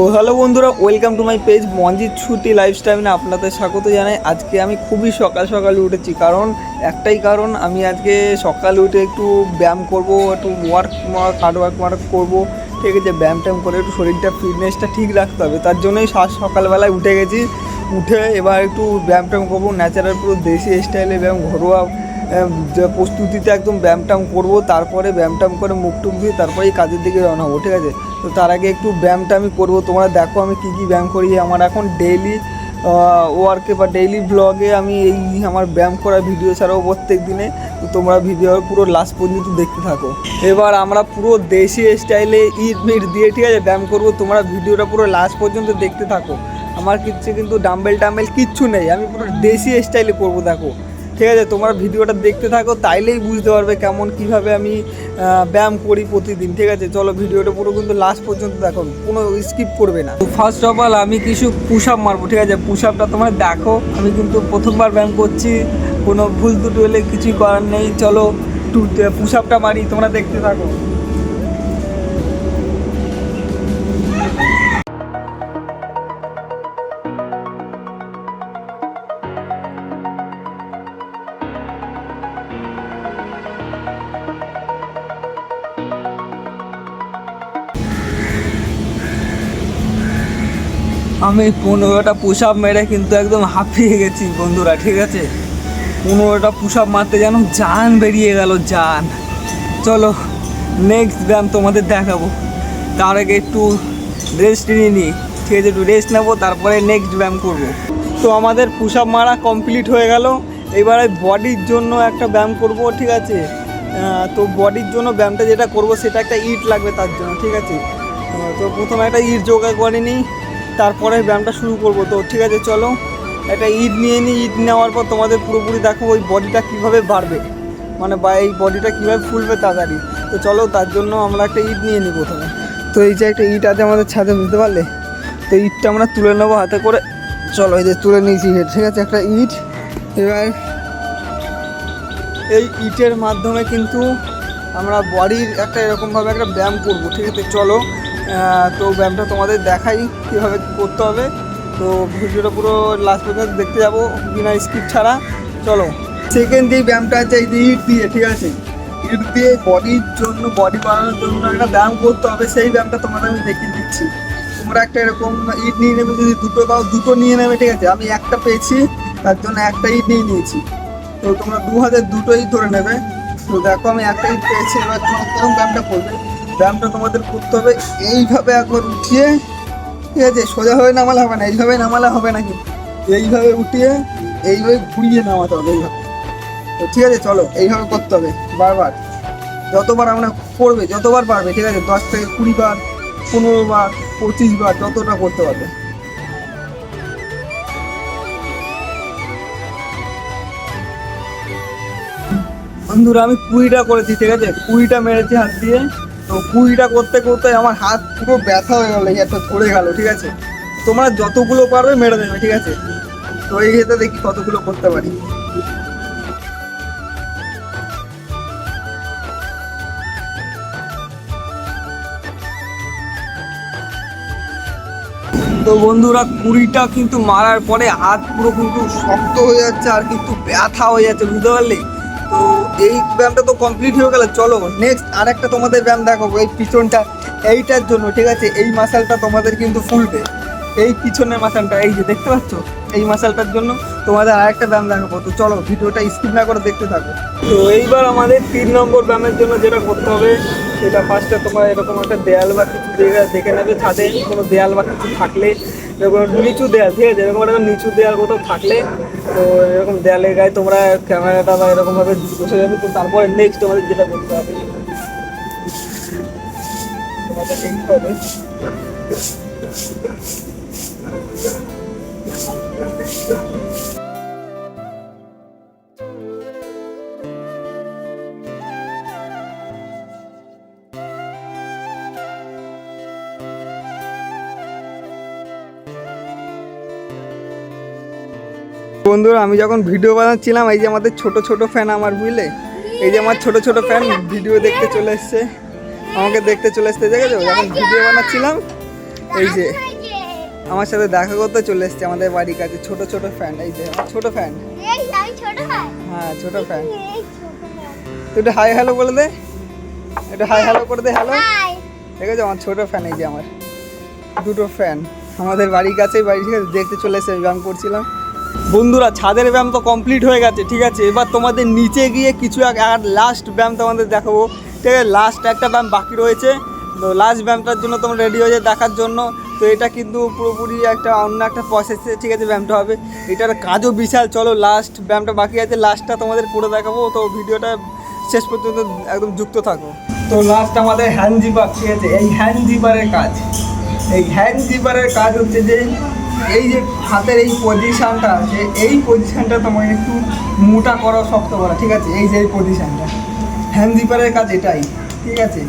তো হ্যালো বন্ধুরা, welcome to my page Manjit ছুটি লাইফস্টাইলে আপনাদের স্বাগত জানাই। আজকে আমি খুবই সকাল সকালে উঠেছি, কারণ একটাই কারণ, আমি আজকে সকালে উঠে একটু ব্যায়াম করব, একটু হার্ড ওয়ার্ক করবো। ঠিক আছে, ব্যায়াম ট্যায়াম করে একটু শরীরটা ফিটনেসটা ঠিক রাখতে হবে, তার জন্যই সকালবেলায় উঠে গেছি। উঠে এবার একটু ব্যায়াম ট্যায়াম করবো, ন্যাচারাল পুরো দেশি স্টাইলে ব্যায়াম, ঘরোয়া প্রস্তুতিতে একদম ব্যায়াম ট্যায়াম করবো। তারপরে ব্যায়াম ট্যায়াম করে মুখ টুক ধুয়ে তারপরেই কাজের দিকে রওনা হবো। ঠিক আছে, তো তার আগে একটু ব্যায়ামটা আমি করবো। তোমরা দেখো আমি কী কী ব্যায়াম করি। আমার এখন ডেইলি ওয়ার্কে বা ডেইলি ব্লগে আমি এই আমার ব্যায়াম করার ভিডিও ছাড়াও প্রত্যেক দিনে। তো তোমরা ভিডিও পুরো লাস্ট পর্যন্ত দেখতে থাকো। এবার আমরা পুরো দেশি স্টাইলে ইট মিট দিয়ে, ঠিক আছে, ব্যায়াম করবো। তোমরা ভিডিওটা পুরো লাস্ট পর্যন্ত দেখতে থাকো। আমার কিন্তু ডাম্বেল কিচ্ছু নেই, আমি পুরো দেশি স্টাইলে করবো। দেখো, ঠিক আছে, তোমরা ভিডিওটা দেখতে থাকো, তাইলেই বুঝতে পারবে কেমন কীভাবে আমি ব্যায়াম করি প্রতিদিন। ঠিক আছে, চলো ভিডিওটা পুরো কিন্তু লাস্ট পর্যন্ত দেখো, কোনো স্কিপ করবে না। ফার্স্ট অফ অল আমি কিছু পুশ আপ মারবো। ঠিক আছে, পুশ আপটা তোমরা দেখো, আমি কিন্তু প্রথমবার ব্যায়াম করছি, কোনো ভুল ত্রুটি হলে কিছুই করার নেই। চলো একটু পুশ আপটা মারি, তোমরা দেখতে থাকো। আমি 15টা পুশ আপ মেরে কিন্তু একদম হাঁপিয়ে গেছি বন্ধুরা। ঠিক আছে, 15টা পুশ আপ মারতে যেন জান বেরিয়ে গেল, জান। চলো নেক্সট ব্যায়াম তোমাদের দেখাবো, তার আগে একটু রেস্ট নিয়ে নিই। ঠিক আছে, একটু রেস্ট নেবো, তারপরে নেক্সট ব্যায়াম করব। তো আমাদের পুশ আপ মারা কমপ্লিট হয়ে গেল। এবারে বডির জন্য একটা ব্যায়াম করব। ঠিক আছে, তো বডির জন্য ব্যায়ামটা যেটা করব সেটা একটা ইট লাগবে তার জন্য। ঠিক আছে, তো প্রথমে একটা ইট জোগাড় করে নিই, তারপরে ব্যায়ামটা শুরু করবো। তো ঠিক আছে, চলো একটা ইট নিয়ে নিই। ইট নেওয়ার পর তোমাদের পুরোপুরি দেখো ওই বডিটা কীভাবে বাড়বে, মানে বা এই বডিটা কীভাবে ফুলবে তাড়াতাড়ি। তো চলো তার জন্য আমরা একটা ইট নিয়ে নিই প্রথমে। তো এই যে একটা ইট আছে আমাদের ছাদে, বুঝতে পারলে? তো ইটটা আমরা তুলে নেবো হাতে করে। চলো এই যে তুলে নিয়েছি ইট। ঠিক আছে, একটা ইট। এবার এই ইটের মাধ্যমে কিন্তু আমরা বডির একটা এরকমভাবে একটা ব্যায়াম করবো। ঠিক আছে, চলো তো ব্যায়ামটা তোমাদের দেখাই কীভাবে করতে হবে। তো ভিডিওটা পুরো লাস্ট পর্যন্ত দেখতে যাবো বিনা স্কিপ ছাড়া। চলো, সেকেন্ড যে ব্যায়ামটা আছে এই যে ইট দিয়ে। ঠিক আছে, ইট দিয়ে বডির জন্য, বডি বানানোর জন্য একটা ব্যায়াম করতে হবে, সেই ব্যায়ামটা তোমাদের আমি দেখিয়ে দিচ্ছি। তোমরা একটা এরকম ইট নিয়ে নেবে, যদি দুটো পাও দুটো নিয়ে নেবে। ঠিক আছে, আমি একটা পেয়েছি, তার জন্য একটা ইট নিয়ে নিয়েছি। তো তোমরা 2 হাতে দুটো ইট ধরে নেবে। তো দেখো আমি একটা ইট পেয়েছি। এবার তোমরা কেমন ব্যায়ামটা করবে, ব্যায়ামটা তোমাদের করতে হবে এইভাবে একবার উঠিয়ে। ঠিক আছে, সোজাভাবে নামালে হবে না, এইভাবে নামালে হবে না, কিন্তু এইভাবে উঠিয়ে এইভাবে ঘুরিয়ে নামাতে হবে এইভাবে। তো ঠিক আছে, চলো এইভাবে করতে হবে বারবার, যতবার আমরা করবে, যতবার পারবে। ঠিক আছে, 10 থেকে 20 বার, 15 বার, 25 বার, যতটা করতে পারবে। বন্ধুরা আমি 20টা করেছি। ঠিক আছে, 20টা মেরেছি হাত দিয়ে। তো 20টা করতে করতে আমার হাত পুরো ব্যথা হয়ে গেলো, একটা ধরে গেল। ঠিক আছে, তোমরা যতগুলো পারবে মেরে দেবে। ঠিক আছে, তো এই ক্ষেত্রে দেখি কতগুলো করতে পারি। তো বন্ধুরা 20টা কিন্তু মারার পরে হাত পুরো কিন্তু শক্ত হয়ে যাচ্ছে, আর কিন্তু ব্যথা হয়ে যাচ্ছে, বুঝতে পারলে? তো এই ব্যায়ামটা তো কমপ্লিট হয়ে গেল। চলো নেক্সট আরেকটা তোমাদের ব্যায়াম দেখাবো, এই পিছনটা, এইটার জন্য। ঠিক আছে, এই মাসেলটা তোমাদের কিন্তু ফুলবে, এই পিছনের মাসেলটা, এই যে দেখতে পাচ্ছ, এই মাসেলটার জন্য তোমাদের আরেকটা ব্যায়াম দেখাবো। তো চলো ভিডিওটা স্কিপ না করে দেখতে থাকো। তো এইবার আমাদের 3 নম্বর ব্যায়ামের জন্য যেটা করতে হবে, সেটা ফার্স্টে তোমার এরকম একটা দেয়াল বা কিছু দেখে নেবে, ছাদে কোনো দেয়াল বা কিছু থাকলে, এরকম নিচু দেয়াল। ঠিক আছে, এরকম একটা নিচু দেয়াল কোথাও থাকলে, তো এরকম দেয়ালের গায়ে তোমরা ক্যামেরাটা বা এরকমভাবে বসে যাবে। তো তারপরে নেক্সট তোমাদের যেটা করতে হবে, তোমাদের দেখতে হবে বন্ধুরা আমি যখন ভিডিও বানাচ্ছিলাম, এই যে আমাদের ছোট ছোট ফ্যান আমার, বুঝলে, এই যে আমার ছোট ছোট ফ্যান ভিডিও দেখতে চলে এসছে, আমাকে দেখতে চলে এসছে। দেখেছো, যখন ভিডিও বানাচ্ছিলাম এই যে আমার সাথে দেখা করতে চলে এসছে আমাদের বাড়ির কাছে, ছোট ছোট ফ্যান, এই যে ছোট ফ্যান। হ্যাঁ ছোট ফ্যান। তুই একটু হাই হ্যালো বলে দে, একটু হাই হ্যালো করে দে। হ্যালো, ঠিক আছে? আমার ছোট ফ্যান, এই যে আমার দুটো ফ্যান আমাদের বাড়ির কাছেই, বাড়ি থেকে দেখতে চলে এসে ব্যায়াম করছিলাম। বন্ধুরা ছাদের ব্যায়াম তো কমপ্লিট হয়ে গেছে, ঠিক আছে? এবার তোমাদের নিচে গিয়ে কিছু আর লাস্ট ব্যায়াম তোমাদের দেখাবো, ঠিক আছে? লাস্ট একটা ব্যায়াম বাকি রয়েছে, তো লাস্ট ব্যায়ামটার জন্য তোমরা রেডি হয়ে যায় দেখার জন্য। তো এটা কিন্তু পুরোপুরি একটা অন্য একটা প্রসেসে, ঠিক আছে? ব্যায়ামটা হবে, এটার কাজও বিশাল। চলো লাস্ট ব্যায়ামটা বাকি আছে, লাস্টটা তোমাদের করে দেখাবো, তো ভিডিওটা শেষ পর্যন্ত একদম যুক্ত থাকো। তো লাস্ট আমাদের হ্যান্ড জিপার, ঠিক আছে? এই হ্যান্ড জিপারের কাজ, এই হ্যান্ড জিপারের কাজ হচ্ছে যে এই যে হাতের এই পজিশানটা আছে, এই পজিশানটা তোমাকে একটু মোটা করা, শক্ত করা, ঠিক আছে? এই যে এই পজিশানটা হ্যান্ড জিপারের কাজ এটাই, ঠিক আছে?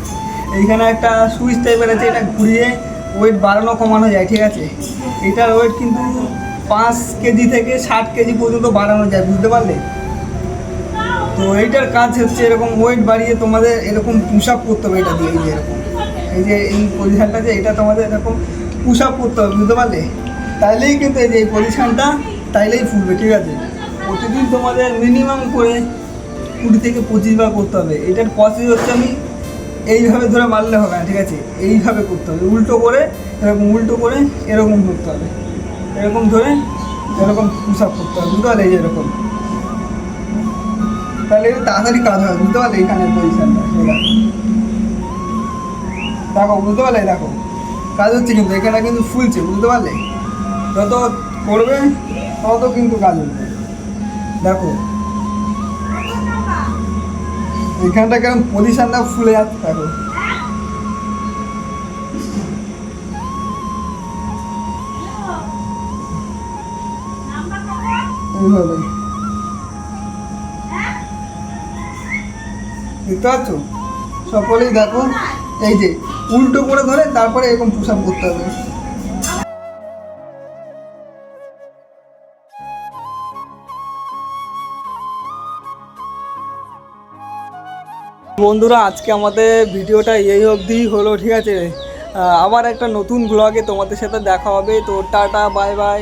এইখানে একটা সুইচ টাইপের আছে, এটা ঘুরিয়ে ওয়েট বাড়ানো কমানো যায়, ঠিক আছে? এটার ওয়েট কিন্তু 5 কেজি থেকে 60 কেজি পর্যন্ত বাড়ানো যায়, বুঝতে পারলে? তো এইটার কাজ হচ্ছে এরকম ওয়েট বাড়িয়ে তোমাদের এরকম পুশ আপ করতে হবে, এটা দিয়ে এই যে এরকম, এই যে এই পজিশানটা যে এটা তোমাদের এরকম পুশ আপ করতে হবে, বুঝতে পারলে? তাইলেই কিন্তু এই যে এই পজিশানটা তাইলেই ফুলবে, ঠিক আছে? প্রতিদিন তোমাদের মিনিমাম করে 20 থেকে 25 বার করতে হবে। এটার প্রসেস হচ্ছে আমি এইভাবে ধরে মারলে হবে না, ঠিক আছে? এইভাবে করতে হবে, উল্টো করে এরকম, উল্টো করে এরকম করতে হবে, এরকম ধরে এরকম পুশ আপ করতে হবে, বুঝতে পারলে? এই যে এরকম, তাহলে একটু তাড়াতাড়ি কাজ হয়, বুঝতে পারলে? এইখানে পজিশানটা দেখো, বুঝতে পারলে? দেখো কাজ হচ্ছে, কিন্তু এখানে কিন্তু ফুলছে, বুঝতে পারলে? যত করবে তত কিন্তু কাজ হবে। দেখো এখানটা কেমন পজিশনটা ফুলে যাচ্ছে, দেখো এইভাবে, দেখতে পাচ্ছ? সকলেই দেখো, এই যে উল্টো করে ধরে তারপরে এরকম পুশ আপ করতে হবে। বন্ধুরা আজকে আমাদের ভিডিওটা এই অবধিই হলো, ঠিক আছে? আবার একটা নতুন ব্লগে তোমাদের সাথে দেখা হবে, তো টাটা, বাই বাই।